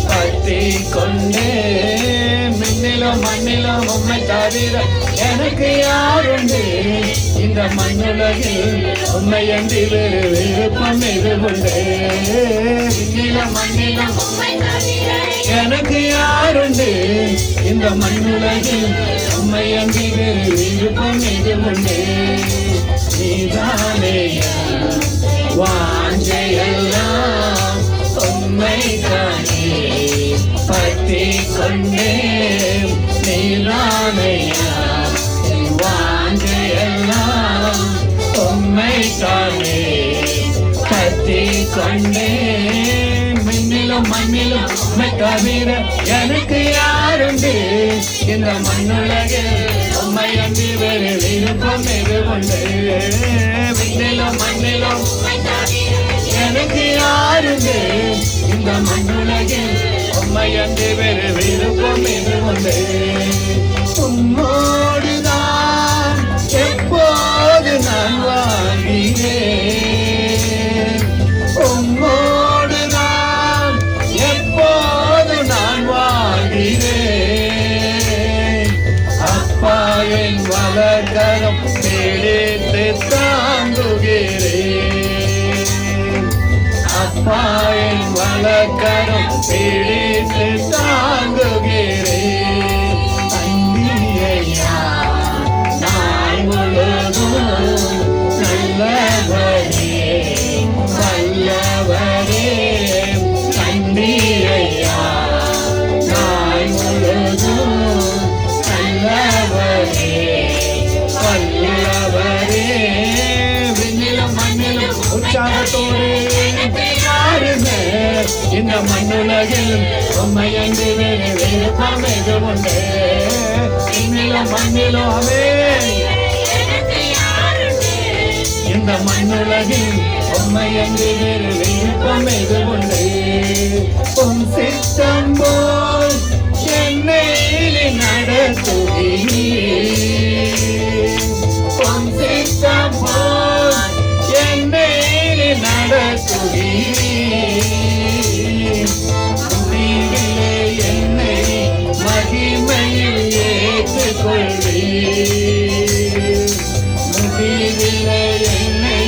பற்றி கொண்டே மின்னிலும் மண்ணிலும் உம்மை தவிர எனக்கு யாருண்டு இந்த மண்ணுலகில் உம்மை அன்றி வேறு விருப்பம் எது உண்டு மின்னிலும் மண்ணிலும் எனக்கு யாருண்டு இந்த மண்ணுலகில் உம்மை அன்றி வேறு விருப்பம் எது உண்டு நீதானே வாஞ்சையெல்லாம் உம்மை தானே பற்றி கொண்டே நீதானையா வாஞ்சையெல்லாம் உம்மை தானே பற்றி கொண்டே மின்னிலும் மண்ணிலும் உம்மை தவிர எனக்கு யாருண்டு இந்த மண்ணுலகில் உம்மை அன்றி வேறு விருப்பம் எது உண்டு மின்னிலும் மண்ணிலும் எனக்கு யாருண்டு இந்த மண்ணுலகில் உம்மை அன்றி வேறு விருப்பம் எது உண்டு உம்மோடுதான் எப்போது நான் வாழ்கிறேன் உம்மோடுதான் எப்போது நான் வாழ்கிறேன் அப்பா என் வளர்கரம் பிடித்து தாங்குகிறேன் அப்பா என் வளர்கரம் பிடித்து தாங்குகிறேன் அன்பியையா நான் முழுதும் நல்லவரே வல்லவரே அன்பியையா நான் முழுதும் நல்லவரே வல்லவரே விண்ணிலும் மண்ணிலும் உற்சாகத்தோடு இந்த மண்ணுலகில் உம்மை அன்றி வேறு விருப்பம் எது உண்டு விண்ணிலும் மண்ணிலும் அவே இந்த மண்ணுலகில் உம்மை அன்றி வேறு விருப்பம் எது உண்டு உம் சித்தம் போல் என்னை நடத்துகிறீர் உம் சித்தம் போல் என்னை நடத்துகிறீர் முடிவிலே என்னை மகிமையில் ஏற்றுக்கொள்வீர் முடிவிலே என்னை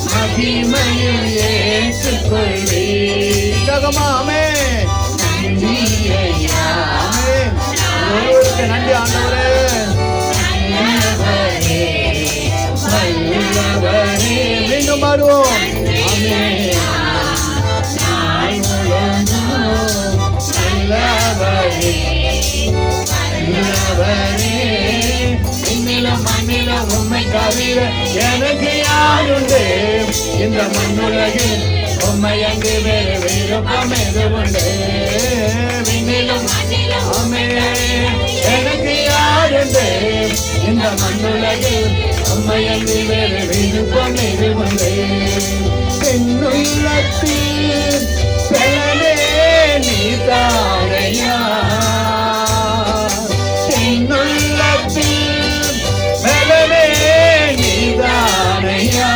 மகிமையில் ஏற்றுக்கொள்வீர் ஜகமாமே நன்றி ஐயா நன்றி ஆண்டவரே நல்லவரே மீண்டும் வருவோம் உம்மை தவிர எனக்கு யாருண்டு இந்த மண்ணுலகில் உம்மை அன்றி வேறு விருப்பம் எது உண்டு விண்ணிலும் அம்மே எனக்கு யாருண்டு இந்த மண்ணுலகில் உம்மை அன்றி வேறு விருப்பம் எது உண்டு என்னுள்ளத்தில் பலனே நீ தாரையா என்னுள்ளத்தில் பலனே நீ தாரையா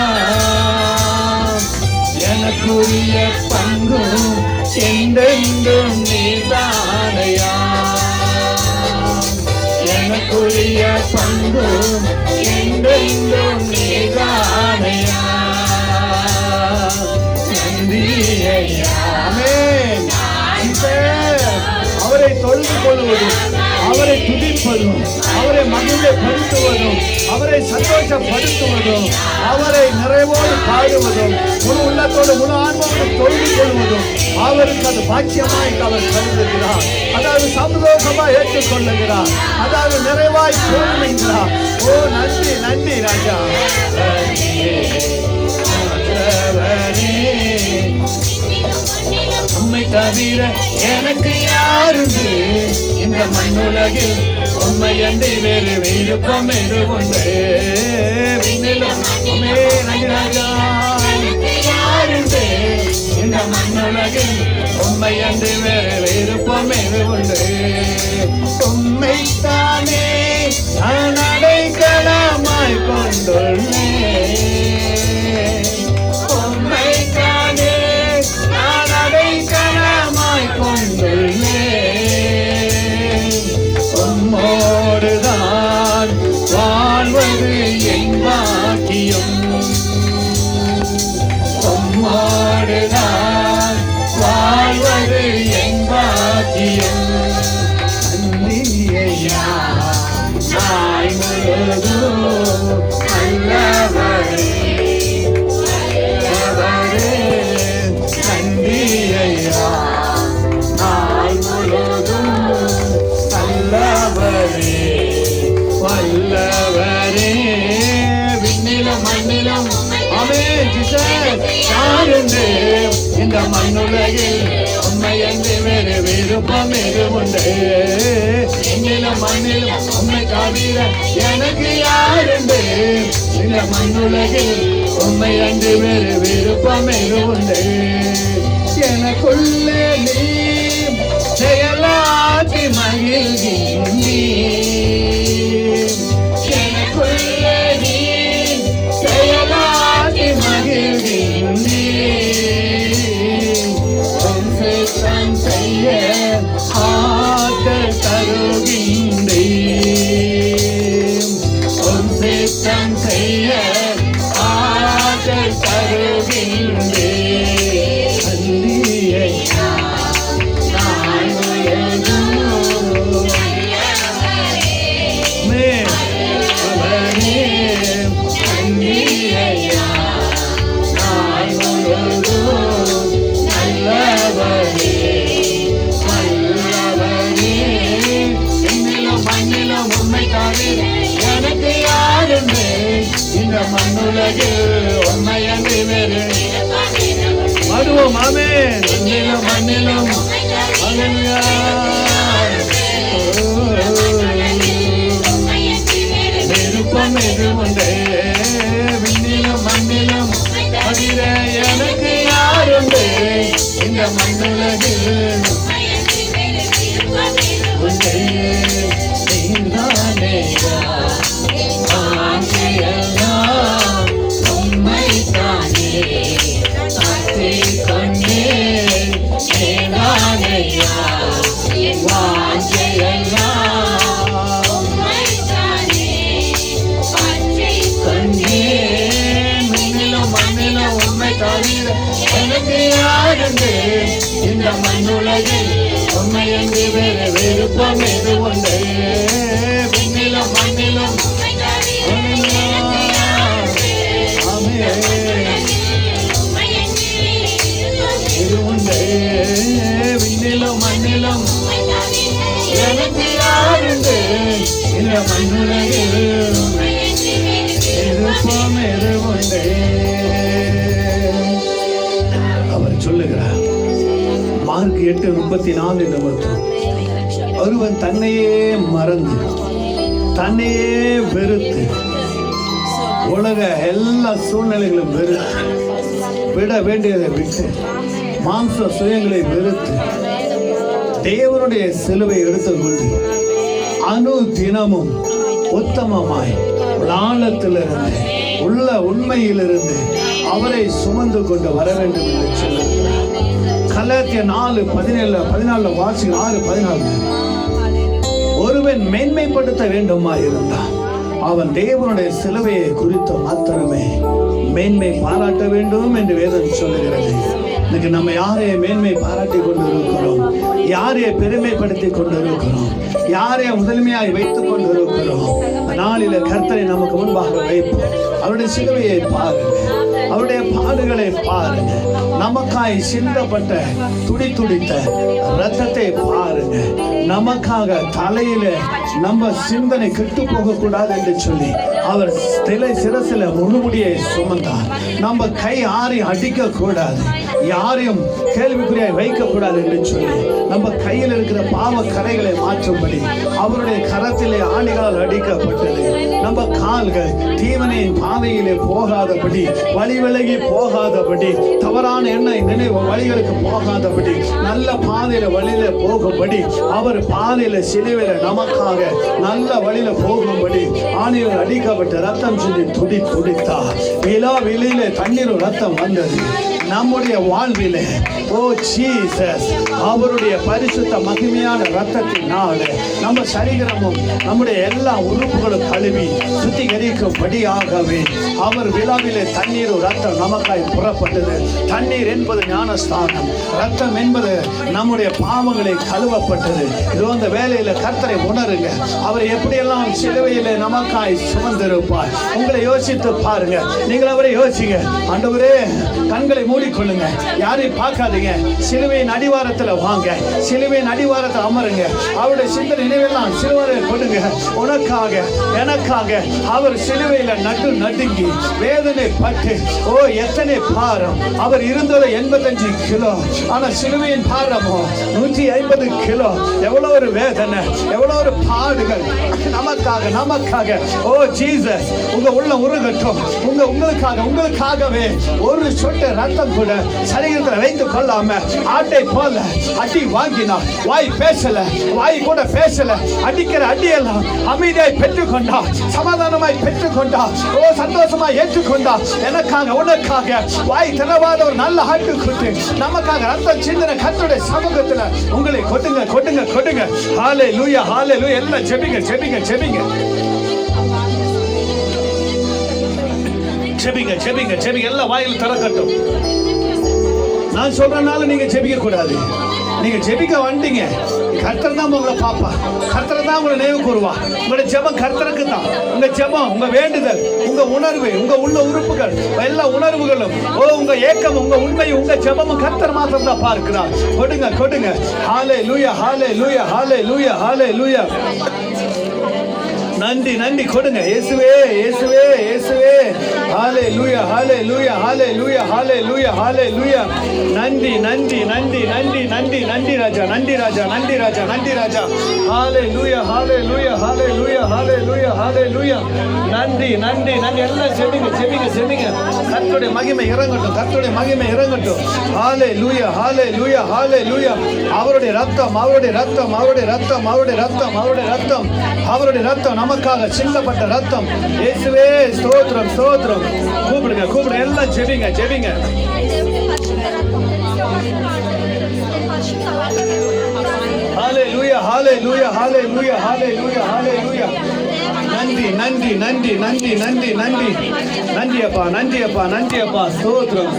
எனக்குரிய பங்கும் என்றென்றும் நீ தாரையா எனக்குரிய பங்கும் என்றென்றும் நீ தாரையா அவரை தொழுது கொள்வதும் அவரை துதிப்பதும் அவரை மகிழ்ச்சிப்படுத்துவதும் அவரை சந்தோஷப்படுத்துவதும் அவரை நிறைவோடு பாடுவதும் முழு உள்ளத்தோடு முழு ஆன்மாவோடு தொழுது கொள்வதும் அவருக்கு அது பாக்கியமாய் அவர் கருதுகிறார் அதாவது சந்தோஷமாய் ஏற்றுக்கொள்ளுகிறார் அதாவது நிறைவாய் போடுகிறார் ஓ நன்றி நன்றி ராஜா உம்மை தவிர எனக்கு யாருண்டு இந்த மண்ணுலகில் உம்மை அன்றி வேறு விருப்பம் எது உண்டு விண்ணிலும் நன்றி ராஜா யாருண்டு இந்த மண்ணுலகில் உம்மை அன்றி வேறு விருப்பம் எது உண்டு உம்மைத்தானே நான் அடைக்கலமாய் கொண்டுள்ளேன் உம்மைத்தானே நான் அடைக்கலம் மண்ணுலகில் உண்மை என்று வேறு விருப்பம் எதுவுண்டு? என்னிலும் மண்ணிலும் உண்மை தவிர எனக்கு யாருண்டு? இந்த மண்ணுலகில் உண்மை என்று வேறு விருப்பம் எதுவுண்டு? எனக்குள்ளே நீ செயலாற்றி மகிழ்கின்றீ, எனக்குள்ளே நீ செயலாற்றி மகிழ்கின்றீ. உன் சித்தம் செய்ய ஆற்றல் தருகின்றீ, உன் சித்தம் செய்ய ஆற்றல் தருகின்றீ. எனக்கு யாருண்டு? இந்த மண்ணுலகில் உண்மை என்று வேறு மடுவோம். ஆமென். மண்ணிலும் மண்ணிலும் அல்லேலூயா. விருப்பம் எதுவுண்டு? விண்ணிலும் மண்ணிலும் தவிர எனக்கு யாருண்டு? இந்த மண்ணுலகில் எனக்கு யாருண்டு? இந்த மண்ணுலகில் உண்மை என்று வேறு விருப்பம் எதுவுண்டு? விண்ணிலும் மண்ணிலும் இது உண்டு. விண்ணிலும் மண்ணிலும் எனக்கு யாருண்டு? இந்த மண்ணுலகில் விருப்பம் எதுவுண்டு? அவர் சொல்லுகிறார் மார்க் 8:34 நிமித்தம் ஒருவன் தன்னையே மறந்து தன்னையே வெறுத்து உலக எல்லா சூழ்நிலைகளும் வெறுத்து விட வேண்டியதை விட்டு மாம்ச சுயங்களை வெறுத்து தேவனுடைய சிலுவை எடுத்துக்கொண்டு அணு தினமும் உத்தமமாய் ஆழத்திலிருந்து உள்ள உண்மையிலிருந்து அவரை சுமந்து கொண்டு வர வேண்டும் என்று சொல்லுகிறார். கலாத்தியர் 4:14 வாசி 6:14 ஒருவன் மேன்மைப்படுத்த வேண்டுமா இருந்தால் அவன் தேவனுடைய சிலுவையை குறித்து மாத்திரமே மேன்மை பாராட்ட வேண்டும் என்று வேதம் சொல்லுகிறது. இன்னைக்கு நம்ம யாரையை மேன்மை பாராட்டி கொண்டு இருக்கிறோம்? யாரையை பெருமைப்படுத்தி கொண்டு இருக்கிறோம்? யாரைய முதன்மையாய் வைத்துக் கொண்டு இருக்கிறோம்? நாளில கர்த்தரை நமக்கு முன்பாக வைப்போம். அவருடைய சிலுவையை பாருங்க, அவருடைய பாடுகளை பாருங்க, நமக்காய் சிந்தப்பட்ட துடித்த ரத்தத்தை பாருங்க. நமக்காக தலையில நம்ம சிந்தனை கெட்டு போக கூடாது என்று சொல்லி அவர் சிரசில முழுமுடியை சுமந்தார். நம்ம கை யாரையும் அடிக்க கூடாது, யாரையும் கேள்விக்குறியாய் வைக்க கூடாது என்று சொல்லி நம்ம கையில் இருக்கிற பாவ கரைகளை மாற்றும்படி அவருடைய கரத்திலே ஆணிகளால் அடிக்கப்பட்டது. நம்ம கால்கள் தீவனையின் பாதையிலே போகாதபடி, வழி விலகி போகாதபடி, தவறான எண்ணெய் நினைவு வழிகளுக்கு போகாதபடி, நல்ல பாதையில வழியில போகும்படி அவர் பாதையில சிலுவையில நமக்காக நல்ல வழியில போகும்படி ஆணிகள் அடிக்கப்பட்ட ரத்தம் சொல்லி துடித்தார். விழா வெளியில தண்ணீர் ரத்தம் வந்தது. நம்முடைய வாழ்விலே ஓ ஜீசஸ் அவருடைய பரிசுத்த மகிமையான ரத்தத்தினால நம்ம சரீரமும் நம்முடைய எல்லா உறுப்புகளும் கழுவி சுத்திகரிக்கும்படியாகவே அவர் விழாவிலே தண்ணீர் ரத்தம் நமக்காய் புறப்பட்டது. தண்ணீர் என்பது ஞானஸ்தானம், ரத்தம் என்பது நம்முடைய பாவங்களை கழுவப்பட்டது. இது அந்த வேலையில கர்த்தரை உணருங்க. அவர் எப்படியெல்லாம் சிலுவையிலே நமக்காய் சுமந்திருப்பார். உங்களை யோசித்து பாருங்க. நீங்கள் அவரை யோசிங்க. ஆண்டவரே கண்களை மூடிக்கொள்ளுங்க, யாரையும் பார்க்காதீங்க. வந்துட்டீங்க, சிலுவையின் அடிவாரத்தில் வாங்க, சிலுவையின் அடிவாரத்தில் அமருங்க. அவருடைய சிந்தனை நினைவெல்லாம் சிலுவையில் கொடுங்க. உனக்காக எனக்காக அவர் சிலுவையில நடுங்கி வேதனை பட்டு, ஓ எத்தனை பாரம்! அவர் இருந்தது 85 கிலோ, ஆனா சிலுவையின் பாரமோ 150 கிலோ. எவ்வளவு ஒரு வேதனை, எவ்வளவு ஒரு பாடுகள் நமக்காக. ஓ ஜீசஸ், உங்க உள்ள உருகட்டும். உங்களுக்காகவே ஒரு சொட்டு ரத்தம் கூட சரீரத்தில் வைத்துக் கொள்ளாம ஆட்டை போல அடி வாங்கினா, வாய் பேசல, வாய் கூட பேசல, அடிக்கிற அடியெல்லாம் அமைதியாய் பெற்றுக்கொண்டா, சமாதானமாய் பெற்றுக்கொண்டா, ஓ சந்தோஷமாய் ஏற்றுக்கொண்டா. எனக்காக உனக்காக வாய் திறவாத ஒரு நல்ல ஆட்டுக்குட்டி நமக்காக ரத்தம் சிந்தின கர்த்தருடைய சமூகத்தில் உங்களை கொட்டுங்க. ஹல்லேலூயா, ஹல்லேலூயா. எல்லாம் ஜெபிங்க. எல்லாம் வாயில் திறக்கட்டும். நான் சொல்றனால நீங்க ஜெபிக்க கூடாது. நீங்க ஜெபிக்க வந்துட்டீங்க, கர்த்தர் தான் உங்களை பாப்பா, கர்த்தர் தான் உங்களை நினைவு கூறுவா. உங்களுடைய ஜெபம் கர்த்தருக்கு தான். உங்க ஜெபம், உங்க வேண்டுதல், உங்க உணர்வு, உங்க உள்ள உறுப்புகள், எல்லா உணர்வுகளும், ஓ உங்க ஏக்கம், உங்க உண்மை, உங்க ஜெபமும் கர்த்தர் மாத்திரம் தான் பார்க்கிறார். கொடுங்க. ஹல்லேலூயா, ஹல்லேலூயா, ஹல்லேலூயா, ஹல்லேலூயா. நன்றி கொடுங்க. இயேசுவே. ஹல்லேலூயா, ஹல்லேலூயா, ஹல்லேலூயா, ஹல்லேலூயா, ஹல்லேலூயா. நன்றி ராஜா. ஹல்லேலூயா, ஹல்லேலூயா, ஹல்லேலூயா, ஹல்லேலூயா, ஹல்லேலூயா. நன்றி. எல்லாம் ஜெபிங்க. கர்த்தருடைய மகிமை இறங்கட்டும். ஹல்லேலூயா, ஹல்லேலூயா, ஹல்லேலூயா. அவருடைய ரத்தம் நமக்காக சிந்தப்பட்ட ரத்தம். இயேசுவே ஸ்தோத்திரம். கூப்பிடுங்க. எல்லாம் ஜெபிங்க. ஹல்லேலூயா, ஹல்லேலூயா, ஹல்லேலூயா, ஹல்லேலூயா, ஹல்லேலூயா. நன்றி அப்பா. ஸ்தோத்திரம்.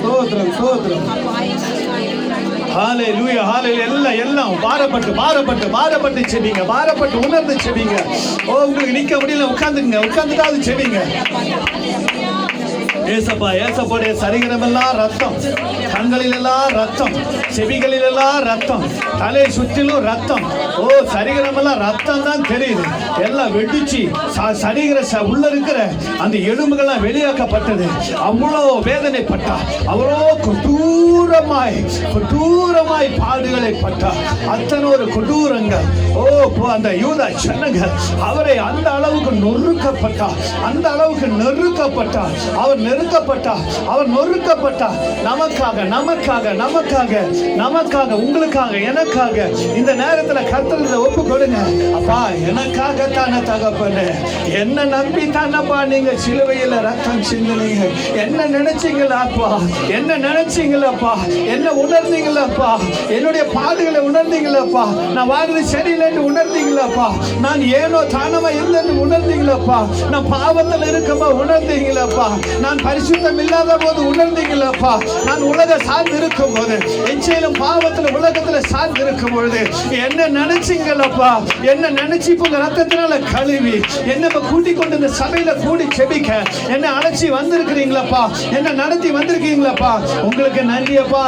ஹல்லேலூயா, ஹல்லேலூயா. எல்லாம் பாரப்பட்டு செபிங்க, பாரப்பட்டு உணர்ந்து செபிங்க. ஓ உங்களுக்கு நிக்க முடியல, உட்கார்ந்துட்டாவது செபிங்க. ஏசப்பாடைய சரீரமெல்லாம் ரத்தம், கண்களிலெல்லாம் ரத்தம், செவிகளிலெல்லாம் ரத்தம், தலை சுற்றிலும் ரத்தம். ஓ சரீரமெல்லாம் ரத்தம் தான் தெரியுது. எல்லாம் வெடிச்சு சரீர உள்ள இருக்கிற அந்த எலும்புகள்லாம் வெளியாக்கப்பட்டது. அவ்வளோ வேதனைப்பட்டா, அவ்வளோ கொடூரமாய் பாடுகளை பட்டா. அத்தனை ஒரு கொடூரங்கள். ஓ அந்த யூதா ஜனங்கள் அவரை அந்த அளவுக்கு நொறுக்கப்பட்டா, அவர் நொறுக்கப்பட்டா. நமக்காக உங்களுக்காக எனக்காக இந்த நேரத்தில் கர்த்தரை ஒப்பு கொடுங்க. அப்பா எனக்காக தானே தகப்பனே, என்ன நம்பி தானப்பா நீங்க சிலுவையில் ரத்தம் சிந்தினீங்க. என்ன நினைச்சீங்களாப்பா, என்ன உணர்ந்தீங்களாப்பா, என்னுடைய பாடுகளை உணர்ந்தீங்களாப்பா, நான் வாழ்ந்து சரியில்லைன்னு உணர்ந்தீங்களாப்பா, நான் ஏனோ தானமா இல்லைன்னு உணர்ந்தீங்களாப்பா, நான் பாவத்தில் இருக்கமா உணர்ந்தீங்களாப்பா, நான் பரிசுத்தம் இல்லாத போது உணர்ந்தீங்களாப்பா, நான் உலக சார்ந்து இருக்கும் போது, எச்சையிலும் பாவத்தில் உலகத்தில் சார்ந்து இருக்கும் பொழுது என்ன நினைச்சீங்களப்பா, என்ன நினைச்சு உங்க ரத்தத்தினால கழுவி என்ன கூட்டிக் கொண்டு இந்த சபையில கூடி செபிக்க என்ன அழைச்சி வந்திருக்கிறீங்களப்பா, என்ன நடத்தி வந்திருக்கீங்களாப்பா. உங்களுக்கு நன்றியப்பா.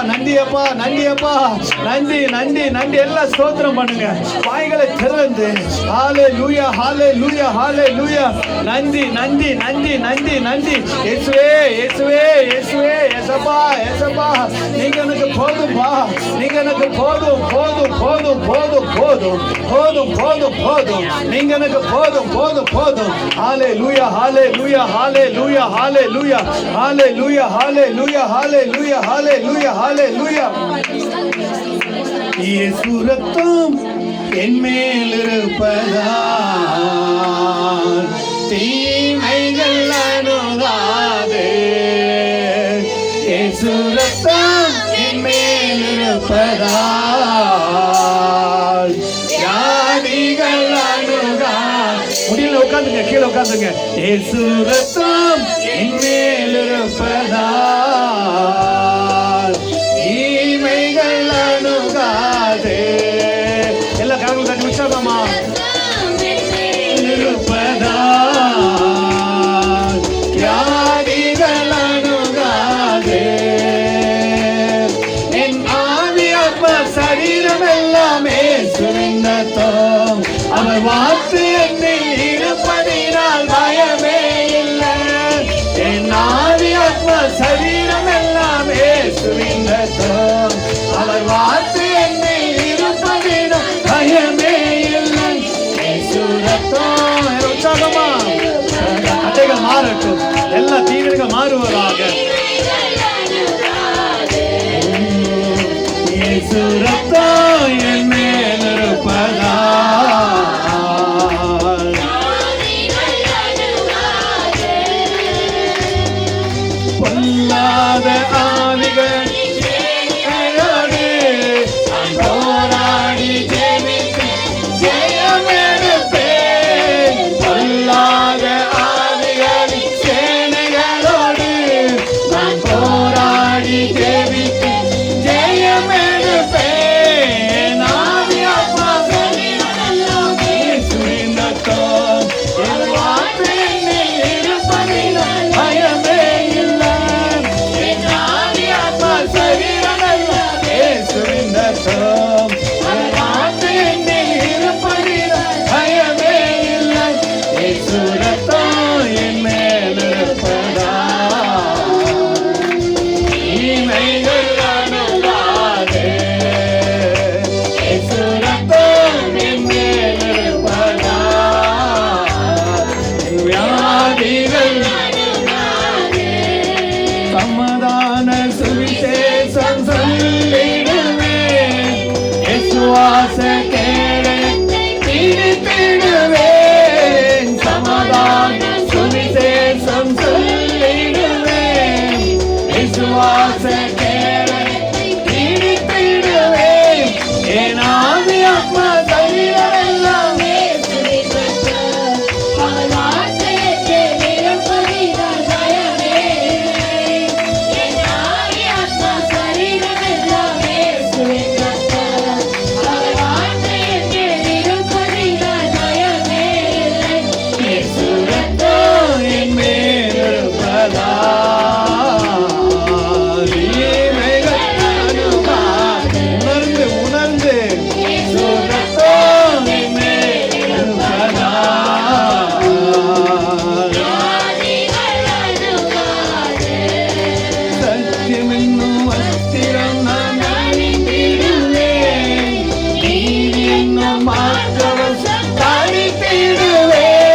எல்லாம் ஸ்தோத்திரம் பண்ணுங்க. வாய்களை திறந்து ஹல்லேலூயா, ஹல்லேலூயா, ஹல்லேலூயா. நன்றி. இயேசுவே, ஏசப்பா, நீங்க எனக்கு போதும்பா, நீங்க எனக்கு போதும். நீங்க எனக்கு போதும். ஹல்லேலூயா, ஹல்லேலூயா, ஹல்லேலூயா, ஹல்லேலூயா, ஹல்லேலூயா, ஹல்லேலூயா, ஹல்லேலூயா, ஹல்லேலூயா, ஹல்லேலூயா. இயேசு ரத்தம் என் மேல் இருப்பதால் தீமைகள் அணுகாதே. இயேசு ரத்தம் என் மேல் இருப்பதால் வியாதிகள் அணுகாதே. முடியல, உட்காந்துங்க, கீழே உட்காந்துங்க. இயேசு ரத்தம் என் மேல் இருப்பதால் தீமைகள் அணுகாதே. எல்லா கரங்களும் தட்டி உற்சாகமா இருப்பதால் வியாதிகள் அணுகாதே. என் ஆவி அபிஷேகம் மாறுவதாக. இயேசு ரத்தம் என் மேல் இருப்பதால் பொல்லாத ஆவிகள் போராடி ஜெயித்து ஜெயம் எடுப்பேன். பொல்லாத ஆவிகளின் சேனைகளோடு நான் போராடி ஜெயித்து ஜெயம் எடுப்பேன். ஆவி ஆத்மா சரீரம் இயேசுவின் ரத்தம் என் வார்த்தையில் இருப்பதினால் பயமே இல்லை. என் ஆவி ஆத்மா சரீரம் எல்லாம் இயேசுவின் ரத்தம் என் வார்த்தையில் இருப்பதினால் பயமே இல்லை. இயேசு ரத்தம் என் மேல் இருப்பதால் தீமைகள் அணுகாதே. இயேசு ரத்தம் என் மேல் இருப்பதால் வியாதிகள் சமாதான சுவிசேஷம் சொல்லிடுவேன். விசுவாச கேடத்தை பிடித்திடுவேன். சமாதான சுவிசேஷம் சொல்லிடுவேன். விசுவாச கேடத்தை பிடித்திடுவேன். என் ஆவி ஆத்மா சரீரம் எல்லாம் இயேசு ரத்தம் என் மேல் இருப்பதால் தீமைகள் அணுகாதே. உணர்ந்து இயேசு ரத்தம் என் மேல் இருப்பதால் சத்தியம் என்னும் அஸ்திரம் நான் அணிந்திடுவேன். நீதி என்னும் மார்க்கவசம் தரித்திடுவேன்.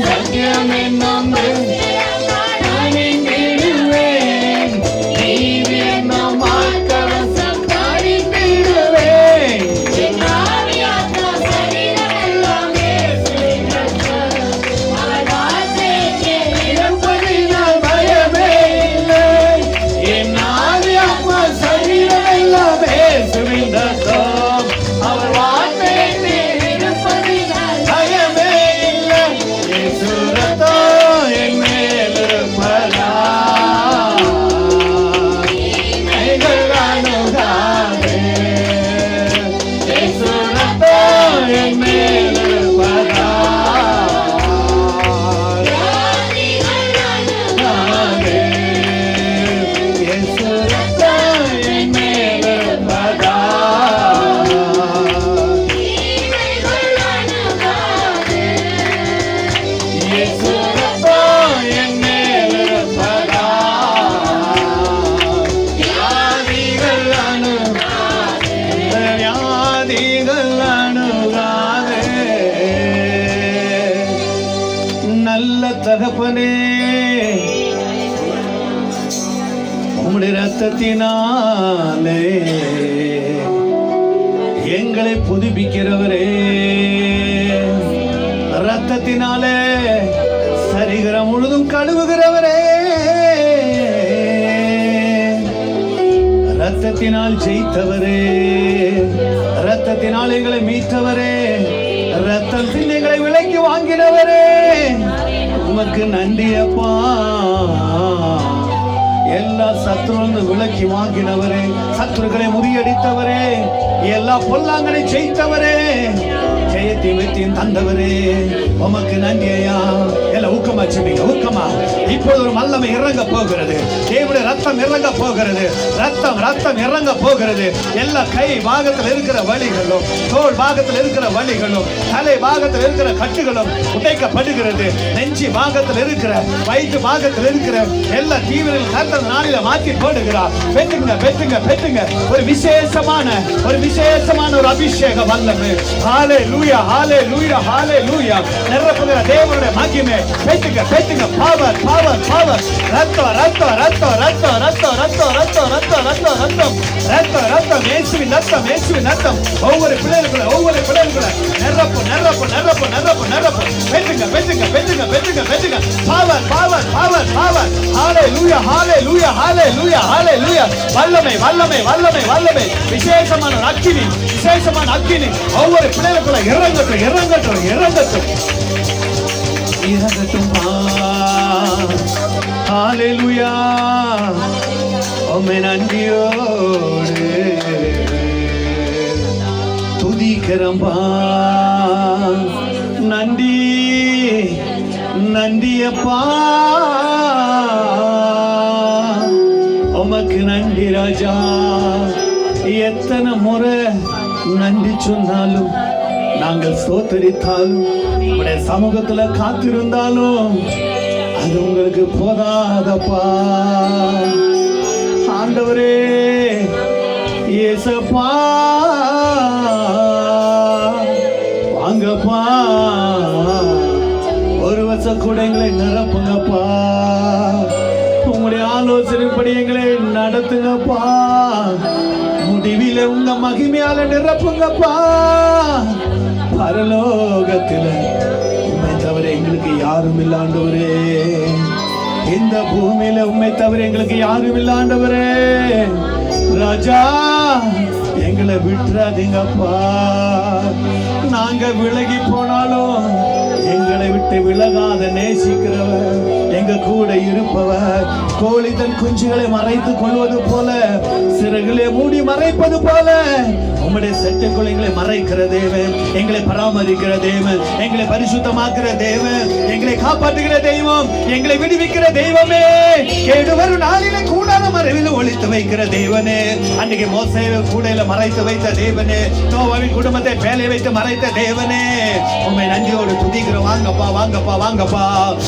சத்தியம் என்னும் நான் அணிந்திடுவேன். நீதி என்னும் மார்க்கவசம் தரித்திடுவேன். என் ஆவி ஆத்மா சரீரம் எல்லாம் இயேசுவின் ரத்தம் அவர் வார்த்தையில் இருப்பதினால் பயமே இல்லை. என் ஆவி ஆத்மா சரீரம் எல்லாம் இயேசுவின் ரத்தம் அவர் வார்த்தையில் இருப்பதினால் பயமே இல்லை. இயேசு ரத்தம் என் மேல் இருப்பதால் தீமைகள் அணுகாதே. இயேசு ரத்தம் என் மேல் இருப்பதால் அணுகாதே. இயேசு ரத்தம் என் மேல் இருப்பதால் இயேசு ரத்தம் என் மேல் இருப்பதால் வியாதிகள் அணுகாதே. வியாதிகள் அணுகாதே. நல்ல தகப்பனே, உம்முடைய ரத்தத்தினாலே எங்களை புதுப்பிக்கிறவரே, ரத்தத்தினாலே சரீரம் முழுதும் கழுவுகிறவரே, ரத்தத்தினால் ஜெயித்தவரே, ரத்தத்தினால் எங்களை மீட்டவரே, ரத்தத்தில் எங்களை விலைக்கு வாங்கினவரே, உமக்கு நன்றி அப்பா. எல்லா சத்துருன்னு விலக்கி வாங்கினவரே, சத்துருக்களை முறியடித்தவரே, எல்லா பொல்லாங்கனை ஜெயித்தவரே, ஜெயத்தை வெற்றியும் தந்தவரே, உமக்கு நன்றி ஐயா. எல்லாம் ஊக்கமா சொன்னீங்க, ஊக்கமா. இப்போது ஒரு வல்லமை இறங்க போகிறது. தேவனுடைய ரத்தம் இறங்க போகிறது. ரத்தம் ரத்தம் இறங்க போகிறது. எல்லா கை பாகத்தில் இருக்கிற வலிகளும், தோல் பாகத்தில் இருக்கிற வலிகளும், தலை பாகத்தில் இருக்கிற கட்டுகளும் உடைக்கப்படுகிறது. நெஞ்சி பாகத்தில் இருக்கிற, வயிற்று பாகத்தில் இருக்கிற எல்லா தீவிரம் கர்த்தர் நாளில மாற்றி போடுகிறார். பெற்றுங்க பெற்றுங்க பெற்றுங்க. ஒரு விசேஷமான ஒரு அபிஷேக வல்லமை. ஹalleluya. ஹalleluya ஹalleluya ஹalleluya நிரப்புகிற தேவனுடைய மகிமை பெற்றுங்க பெற்றுங்க பவர் பவர் பவர் ரத்தம் ரத்தம் ரத்தம் ரத்தம் ரத்தம் ரத்தம் ரத்தம் ரத்தம் ரத்தம் ரத்தம் ரத்தம் ரத்தம் இயேசுவின் ரத்தம் இயேசுவின் ரத்தம் ஒவ்வொரு பிள்ளைகளுக்குள்ள நிரப்பு நிரப்பு நிரப்பு நிரப்பு நிரப்பு பெற்றுங்க பெற்றுங்க பெற்றுங்க பெற்றுங்க பெற்றுங்க பவர் பவர் பவர் பவர் ஹalleluya ஹalleluya ஹalleluya ஹalleluya வல்லமை வல்லமை வல்லமை வல்லமை விசேஷமான அக்கினி விசேஷமான அக்கினி ஒவ்வொரு பிள்ளைகளுக்குள்ள இறங்கட்டும் இறங்கட்டும் இறங்கட்டும் இறங்கட்டும் ஹalleluya உம்மை நன்றியோடு துதிக்கிறோம் நன்றி நன்றியப்பா உமக்கு நன்றி ராஜா எத்தனை முறை நன்றி சொன்னாலும் நாங்கள் சோத்தரித்தாலும் உடைய சமூகத்துல காத்திருந்தாலும் அது உங்களுக்கு போதாதப்பா ஆண்டவரே ஏசப்பா வாங்கப்பா ஒரு வருஷம் கூட எங்களை நிரப்புங்கப்பா உங்களுடைய ஆலோசனைப்படி எங்களை நடத்துங்கப்பா முடிவில உங்க மகிமையால நிரப்புங்கப்பா பரலோகத்துல உண்மை தவிர எங்களுக்கு யாரும் இல்லாண்டவரே இந்த பூமியில உண்மை தவிர எங்களுக்கு யாரும் இல்லாண்டவரே ராஜா எங்களை விட்டுறாதீங்கப்பா நாங்க விலகி போனாலும் எங்களை விட்டு விலகாத நேசிக்கிறவர் எங்க கூட இருப்பவர் கோழி தன் குஞ்சுகளை மறைத்துக் கொள்வது போல சிறகுகளை மூடி மறைப்பது போல உம்முடைய செட்டைக்குள் எங்களை மறைக்கிற தேவன் எங்களை பராமரிக்கிற தேவன் எங்களை பரிசுத்தமாக்குற தேவன் எங்களை காப்பாற்றுகிற தெய்வம் எங்களை விடுவிக்கிற தெய்வமே கேடு வரும் நாளிலே கூடாத மறைவில் ஒளித்து வைக்கிற தேவனே அன்னைக்கு மோசேயை கூடையில மறைத்து வைத்த தேவனே நோவாவின் குடும்பத்தை பேலை வைத்து மறைத்த தேவனே உம்மை நன்றியோடு துதிக்கிறோம் வாங்கப்பா வாங்கப்பா வாங்கப்பா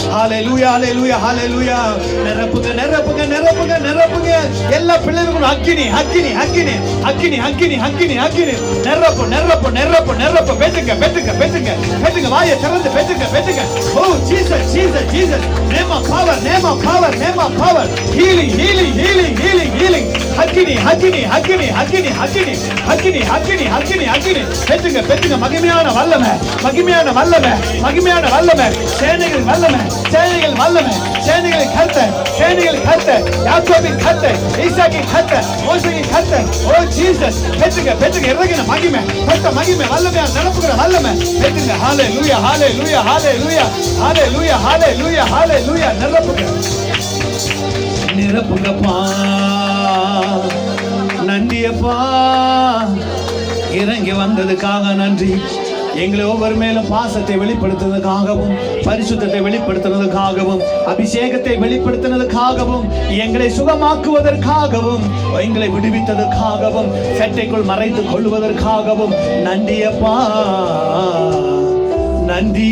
ஹalleluya ஹalleluya ஹalleluya நிரப்புங்க நிரப்புங்க நிரப்புங்க நிரப்புங்க எல்லா பிள்ளைகளுக்கும் அக்கினி அக்கினி அக்கினி அக்கினி அக்கினி அக்கினி அக்கினி நிரப்பு நிரப்பு நிரப்பு நிரப்பு பெற்றுங்க பெற்றுங்க பெற்றுங்க பெற்றுங்க வாயை திறந்து பெற்றுங்க பெற்றுங்க ஓ Jesus Jesus Jesus name of power name of power name of power healing healing healing healing healing அக்கினி அக்கினி அக்கினி அக்கினி அக்கினி அக்கினி அக்கினி அக்கினி அக்கினி பெற்றுங்க பெற்றுங்க மகிமையான வல்லமை மகிமையான வல்லமை மகிமையான வல்லமை சேனைகள் வல்லமை சேனைகள் வல்லமை சேனைகளின் கர்த்தர் சேனைகளின் கர்த்தர் யாக்கோபின் கர்த்தர் ஈசாக்கின் கர்த்தர் மோசேயின் கர்த்தர் ஓ ஜீசஸ் பெற்றுங்க பெற்றுங்க இறங்கின மகிமை பெற்ற மகிமை வல்லமையா நிரப்புகிற வல்லமை பெற்றுங்க ஹalleluya ஹalleluya ஹalleluya ஹalleluya ஹalleluya ஹalleluya நிரப்புங்க நிரப்புங்கப்பா நன்றியப்பா இறங்கி வந்ததுக்காக நன்றி எங்களை ஒவ்வொரு மேலும் பாசத்தை வெளிப்படுத்துவதற்காகவும் பரிசுத்தத்தை வெளிப்படுத்துவதற்காகவும் அபிஷேகத்தை வெளிப்படுத்துவதற்காகவும் எங்களை சுகமாக்குவதற்காகவும் எங்களை விடுவித்ததற்காகவும் சட்டைக்குள் மறைத்துக் கொள்வதற்காகவும் நன்றியப்பா நன்றி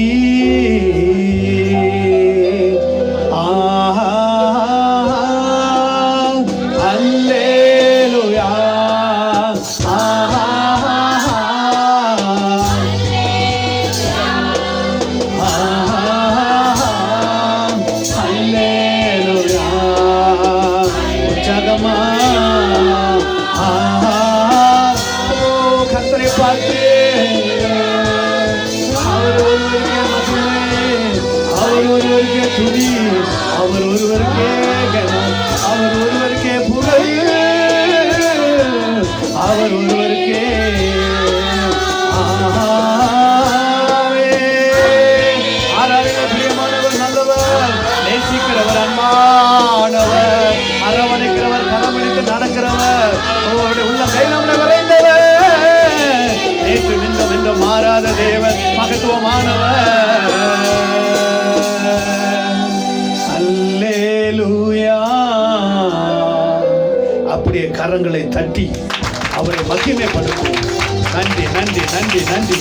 கர்த்தரை பார்த்து அவர் ஒருவருக்கே மகிமை அவர் ஒருவருக்கே துதி அவர் ஒருவருக்கே கனம் அவர் ஒருவருக்கே புகழ் அவர் ஒருவருக்கே ஆராதனை பிரியமானவர் நல்லவர் நேசிக்கிறவர் அன்பானவர் அரவணைக்கிறவர் கரமணித்து நடக்கிறவர் உள்ள கையில விரைந்தவர் நேற்று நின்ற மாறாத தேவன் மகத்துவமானவர் அல்லேலூயா அப்படியே கரங்களை தட்டி அவரை மகிமைப்படுத்துவோம் நன்றி நன்றி நன்றி நன்றி